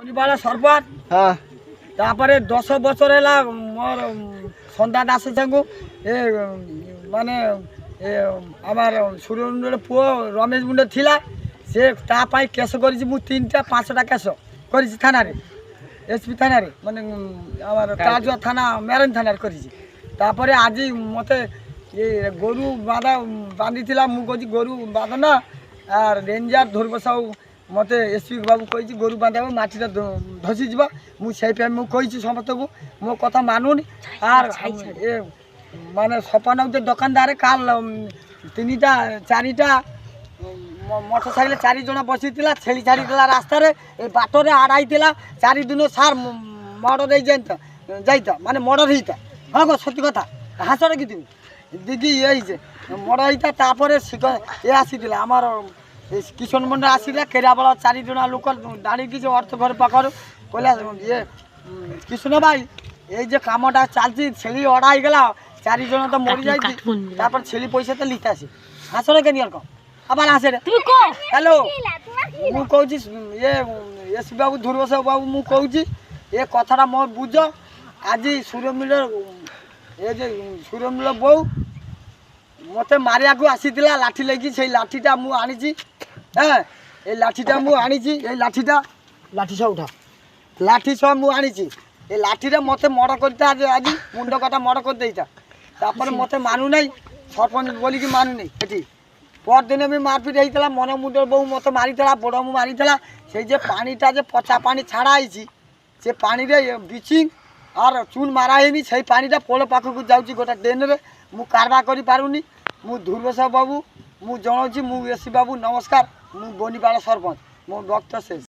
বনিপাড়া সরপঞ্চ হ্যাঁ তারপরে 10 বছর ହେଲା মোর সন্ধ্যা দাস সাঙ্গু এ মানে আমার সূর্যমন্ডল পুଅ রমেশ মুন্ডে ଥିଲା সে তা পাই কেস করেছি মু 3টা 5টা কেস করেছি থানারে এসপি থানারে মানে আমার তাজুয়া থানা মেরেন থানারে করেছি তারপরে আজ মতে গরু বাঁধা বাঁধিলা মু কইছি গরু বাঁধ না আর রেঞ্জার ধরব সব মতে এসপি বাবু কইছি গরু বাঁধাবো মাটিটা ধসি যাব মু সেই টাইম মু কইছি সমস্তকু মো কথা মানুনি আর এ মানে সপানদের দোকানদারে কাল 3টা 4টা মোটরসাইকেল 4 জন বসিଥିଲା ଛେଳି ଛାଡ଼ିଥିଲା ରାସ୍ତାରେ ଏ ବାଟରେ ଆଡ଼ାଇଥିଲା 4 ଦିନ ସାର୍ ମର୍ଡର ହେଇଯାଇତା ମାନେ ମର୍ଡର ହେଇତା ହଁ ଗୋ ସତ୍ୟ କଥା ହାସରେ କି তুমি ଦିଦି ଇଏ ହେଇଛେ ମର୍ଡର ହେଇତା ତାପରେ ଏ ଆସିଥିଲା ଆମର କିଶନ ମଣ୍ଡଳ ଆସିଲା କେରାବଳ 4 ଜଣ ଲୋକ ଦାঁড়িয়ে যে অর্থ ঘর পাখর কইলা ইয়ে কৃষ্ণ ভাই এই যে কামটা চালছি ছেলি অড়া হয়েগলা 4 জন তো মরি যাইছি তারপর ছেলি পয়সা তো লিতে আসি হাসরে কেন আর আবার আসে রে তুমি কো হ্যালো মু কହୁছি ইয়ে এস বাবু ধ্রুবস বাবু মু কହୁছি এ কথাটা মোর বুঝ আজি সূর্যমিলর এ যে সূর্যমিল বউ মতে মারিয়াকু আসিଥିଲା লাঠি লাগি সেই লাঠিটা মু আনিছি হ্যাঁ এই লাঠিটা মু আনিছি এই লাঠিটা লাঠি সহ উঠা লাঠি সহ মু আনিছি এই লাঠিটা মতে মড় করতে আজি মুন্ড কাটা মড় করে দেইতা তারপরে মতে মানু নাই সরপঞ্চ বলি কি মানু নাই এটি পরদিনে আমি মারপিট হয়েছিল মনে মুন্ডর বউ মতো মারিলা বড় মু মারিলা সেই যে পানিটা যে পচা পানি ছাড়া হয়েছি সে পানিরে ব্লিচিং আর চুন মারা হয়নি সেই পানিটা পোল পাখক যাচ্ছি গোটা ড্রেনে মু কারবার করে পারুনি মু ধ্রুবস বাবু মু জনাওছি মু এসি বাবু নমস্কার মু বনিপাড়া সরপঞ্চ মো বক্তব্য শেষ।